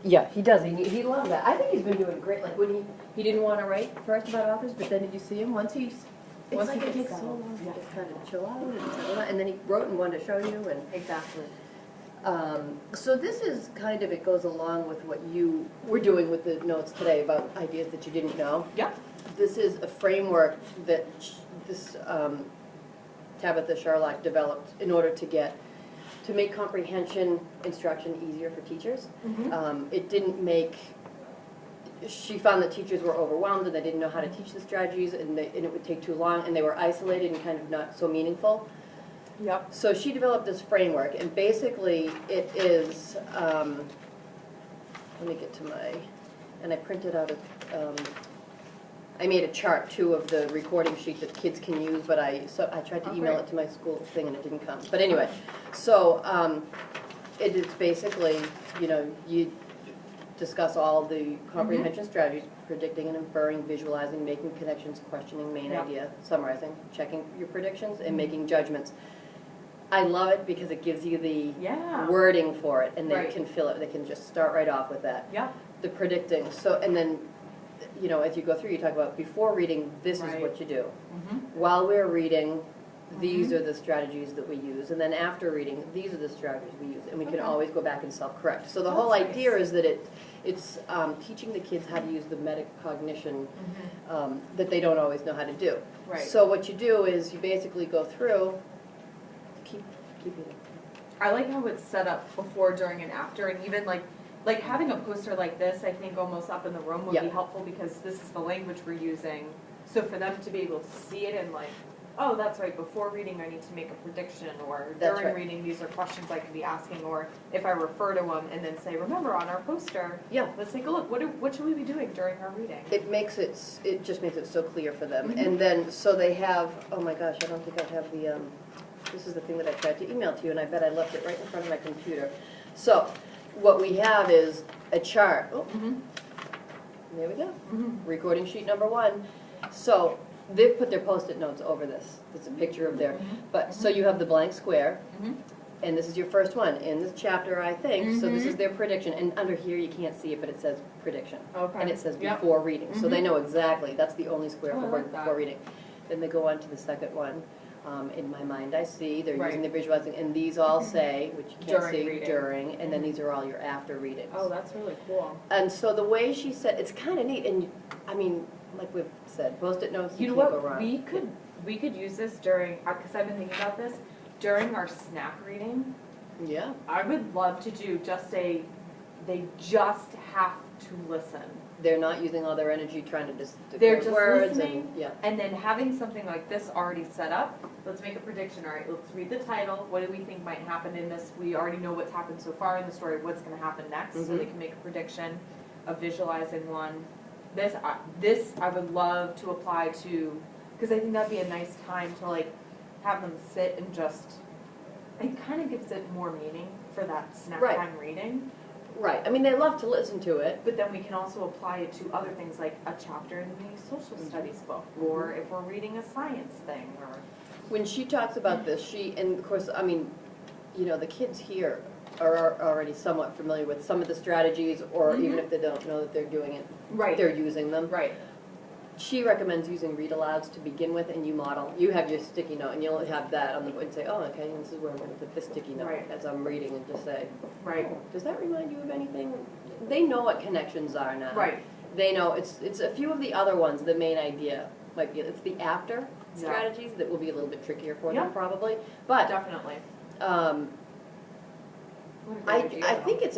Yeah, he does. He loves that. I think he's been doing great. Like when he didn't want to write first about authors, but then did you see him once he's? It's Once like he it gets takes so settled, long to yeah. just kind of chill out and settle down. And then he wrote and wanted to show you. And Exactly. so this is kind of, it goes along with what you were doing with the notes today about ideas that you didn't know. Yeah. This is a framework that Tabitha Sharlock developed in order to make comprehension instruction easier for teachers. It didn't make, she found that teachers were overwhelmed and they didn't know how to teach the strategies and it would take too long and they were isolated and kind of not so meaningful. Yep. So she developed this framework and basically it is, let me get to my, and I printed out I made a chart too of the recording sheet that kids can use, but I tried to email it to my school thing and it didn't come. But anyway, so it is basically, you discuss all the comprehension strategies, predicting and inferring, visualizing, making connections, questioning main idea, summarizing, checking your predictions, and making judgments. I love it because it gives you the wording for it, and they can fill it. They can just start right off with that. Yeah. The predicting. So, and then, as you go through, you talk about before reading, this is what you do. While we're reading, these are the strategies that we use. And then after reading, these are the strategies we use. And we can always go back and self-correct. So the whole idea is that it's teaching the kids how to use the metacognition that they don't always know how to do. Right. So what you do is you basically go through, keep it. I like how it's set up before, during, and after, and even like having a poster like this, I think almost up in the room would be helpful because this is the language we're using. So for them to be able to see it and like, oh, that's right, before reading I need to make a prediction, or during reading these are questions I could be asking, or if I refer to them and then say, remember on our poster, let's take a look, what should we be doing during our reading? It just makes it so clear for them. And then, so they have, oh my gosh, I don't think I have the, this is the thing that I tried to email to you, and I bet I left it right in front of my computer. So, what we have is a chart. Oh, there we go. Recording sheet number 1. So, they've put their Post-it notes over this. It's a picture of their, but, so you have the blank square, and this is your first one in this chapter, I think. So this is their prediction, and under here you can't see it, but it says prediction. Okay. And it says before reading. So they know exactly, that's the only square for before reading. Then they go on to the second one. In my mind, I see, they're using the visualizing, and these all say, which you can't see, during, and then these are all your after readings. Oh, that's really cool. And so the way she said, it's kind of neat, and I mean, like we've said, Post-it notes, you know can't what? go wrong. We could use this during, because I've been thinking about this, during our snack reading. Yeah. I would love to do they just have to listen. They're not using all their energy trying to just They're just words listening, and then having something like this already set up. Let's make a prediction. All right, let's read the title. What do we think might happen in this? We already know what's happened so far in the story. What's going to happen next? So they can make a prediction of visualizing one. This I would love to apply to, because I think that'd be a nice time to like have them sit and just. It kind of gives it more meaning for that snack time reading. Right. I mean, they love to listen to it. But then we can also apply it to other things like a chapter in the social studies book, or if we're reading a science thing. Or when she talks about this, and of course, I mean, the kids here are already somewhat familiar with some of the strategies, or even if they don't know that they're doing it, they're using them. Right. She recommends using read-alouds to begin with, and you model. You have your sticky note, and you'll have that on the board and say, oh, okay, this is where I'm going to put this sticky note as I'm reading, and just say, does that remind you of anything? They know what connections are now. Right. They know it's a few of the other ones. The main idea might be it's the after strategies that will be a little bit trickier for them probably, but definitely. I think it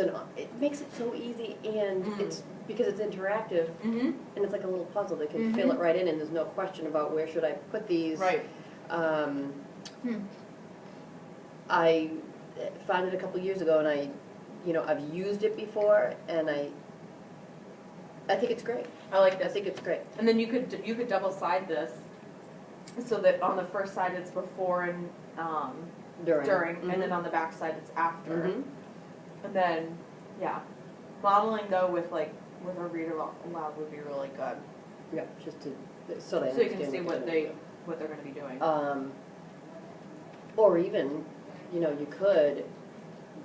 makes it so easy, and it's because it's interactive, and it's like a little puzzle. They can fill it right in, and there's no question about where should I put these. Right. I found it a couple years ago, and I've used it before, and I think it's great. I like this. I think it's great. And then you could double side this, so that on the first side it's before and during, and then on the back side it's after. And then, modeling though with a reader aloud would be really good. Yeah, just so they you can see what they're going to be doing. Or even, you could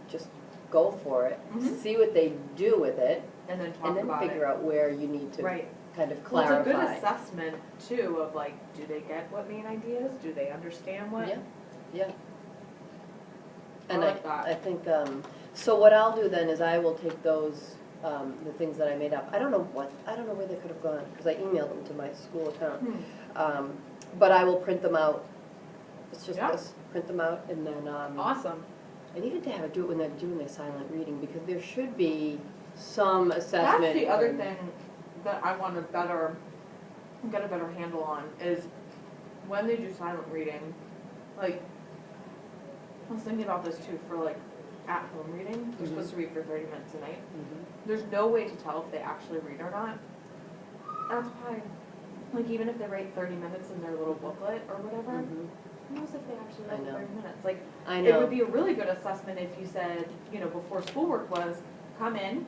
just go go for it, Mhm. see what they do with it, And then talk and then about figure it. out where you need to Right. kind of Well, clarify. it's a good assessment too of like, do they get what main idea is? Do they understand what? Yeah, yeah. I And like that. I think, so what I'll do then is I will take those, the things that I made up. I don't know where they could have gone, because I emailed them to my school account. But I will print them out. It's just Yeah. this, print them out, and then, Awesome. and even to have it do it when they're doing their silent reading, because there should be some assessment. That's the other and- thing that I want to get a better handle on is when they do silent reading, like, I was thinking about this too for like at-home reading. They're supposed to read for 30 minutes a night. Mhm. There's no way to tell if they actually read or not. That's why, like, even if they write 30 minutes in their little booklet or whatever, Mhm. who knows if they actually I read know. 30 minutes? Like, I it would know, be a really good assessment if you said, you know, before schoolwork was, come in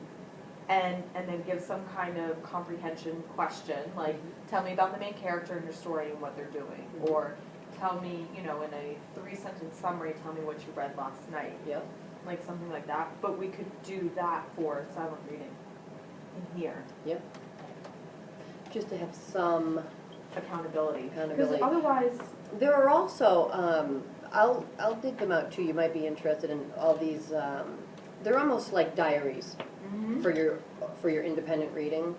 and then give some kind of comprehension question, like, tell me about the main character in your story and what they're doing. Mhm. Or tell me, you know, in a 3-sentence summary, tell me what you read last night. yep, Like something like that. But we could do that for silent reading in here. yep. Just to have some, Accountability. Because Accountability. otherwise, there are also, I'll dig them out too, you might be interested in all these, they're almost like diaries for your independent reading.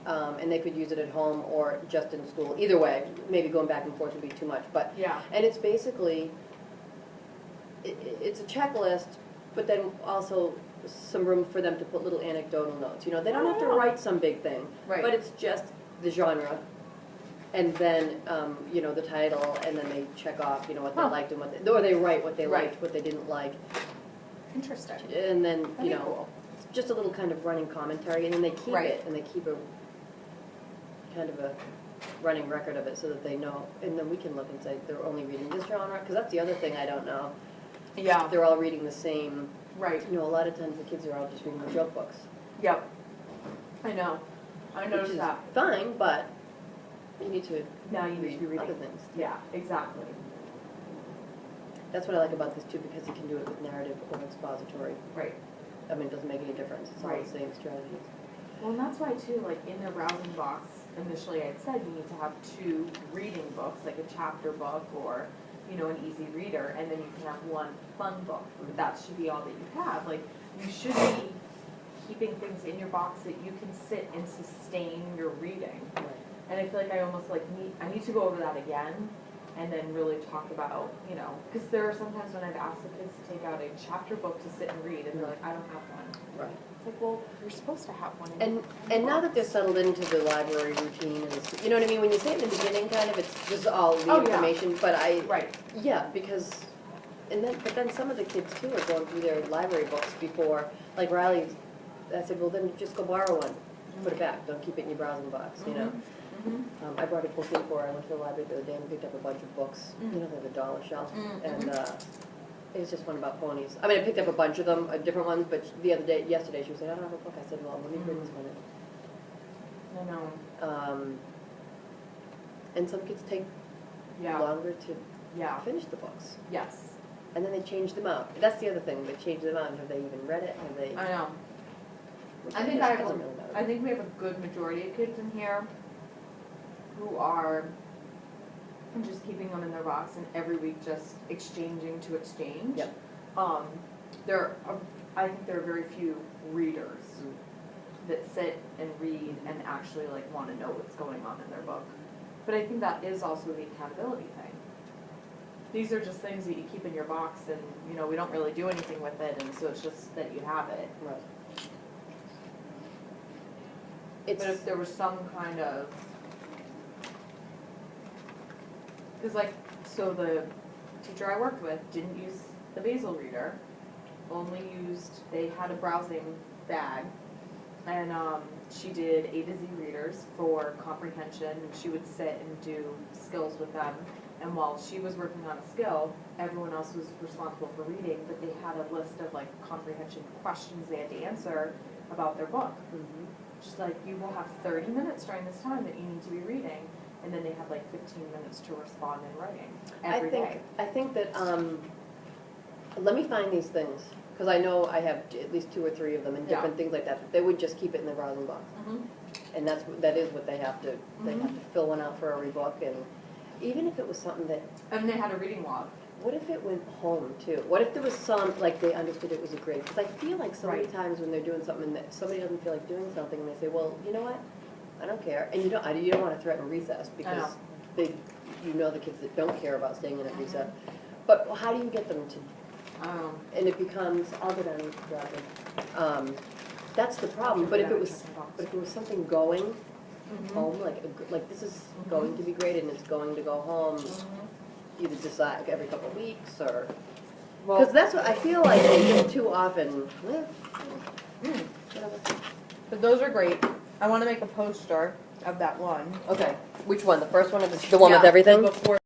And they could use it at home or just in school. Either way, maybe going back and forth would be too much, but, yeah. and it's basically, it's a checklist, but then also some room for them to put little anecdotal notes. You know, they don't have to Oh. write some big thing, Right. but it's just the genre, and then, you know, the title, and then they check off, you know, what they Huh. liked and what they, or they write what they Right. liked, what they didn't like, Interesting. and then, That'd you be know, cool. just a little kind of running commentary, and then they keep Right. it, and they keep a kind of a running record of it so that they know, and then we can look and say they're only reading this genre, because that's the other thing I don't know. Yeah. They're all reading the same, Right. you know, a lot of times the kids are all just reading the joke books. Yep. I know. I Which noticed is that. fine, but you need to Now you need to be read other reading. things. Yeah, exactly. That's what I like about this too, because you can do it with narrative or expository. Right. I mean, it doesn't make any difference, it's all Right. the same strategies. Well, and that's why too, like in their browsing box, initially I'd said you need to have 2 reading books, like a chapter book or, you know, an easy reader, and then you can have 1 fun book. That should be all that you have. Like, you should be keeping things in your box that you can sit and sustain your reading. Right. And I feel like I almost like I need to go over that again and then really talk about, you know, because there are sometimes when I've asked the kids to take out a chapter book to sit and read, and they're like, I don't have one. Right. It's like, well, you're supposed to have one. And now that they're settled into the library routine, and it's, you know what I mean, when you say it in the beginning, kind of, it's just all the Oh, yeah. information, but Right. yeah, because, but then some of the kids too are going through their library books before, like Riley, I said, well, then just go borrow one, put it back, don't keep it in your browsing box, you know? I brought a book in for her, I went to the library the other day and picked up a bunch of books, you know, they're the dollar shelf, and, it was just one about ponies. I mean, I picked up a bunch of them, different ones, but yesterday, she was like, I don't have a book, I said, well, let me bring this one in. I know. And some kids take Yeah. longer to Yeah. finish the books, Yes. and then they change them out. That's the other thing, they change them out, have they even read it, have they? I know. which I think guess doesn't really matter. I think we have a good majority of kids in here who are just keeping them in their box and every week just exchanging to exchange. Yep. I think there are very few readers Mm. that sit and read and actually like want to know what's going on in their book. But I think that is also the accountability thing. These are just things that you keep in your box and, you know, we don't really do anything with it, and so it's just that you have it. Right. But if there was some kind of, because like, so the teacher I worked with didn't use the Basil reader, only used, they had a browsing bag, and she did A to Z readers for comprehension, and she would sit and do skills with them. And while she was working on a skill, everyone else was responsible for reading, but they had a list of like comprehension questions they had to answer about their book. Mhm. She's like, you will have 30 minutes during this time that you need to be reading, and then they have like 15 minutes to respond in writing every day. I think that, let me find these things, Because I know I have at least 2 or 3 of them and Yeah. different things like that. They would just keep it in the browsing box. Mhm. And that is what they have to, they have to fill one out for every book. And even if it was something that, And they had a reading log. what if it went home too? What if there was some, like they understood it was a grade? Because I feel like so many Right. times when they're doing something that somebody doesn't feel like doing something and they say, well, you know what? I don't care. And you don't want to threaten recess because know. they, you know the kids that don't care about staying in at recess. But how do you get them to, and it becomes, I'll go down and grab it. That's the problem. But if it was something going home, like this is going to be great and it's going to go home, either decide every couple of weeks or, because Well, that's what I feel like they do too often. Whatever. But those are great. I want to make a poster of that one. Okay, which one? The first one or the one with Yeah, everything? Before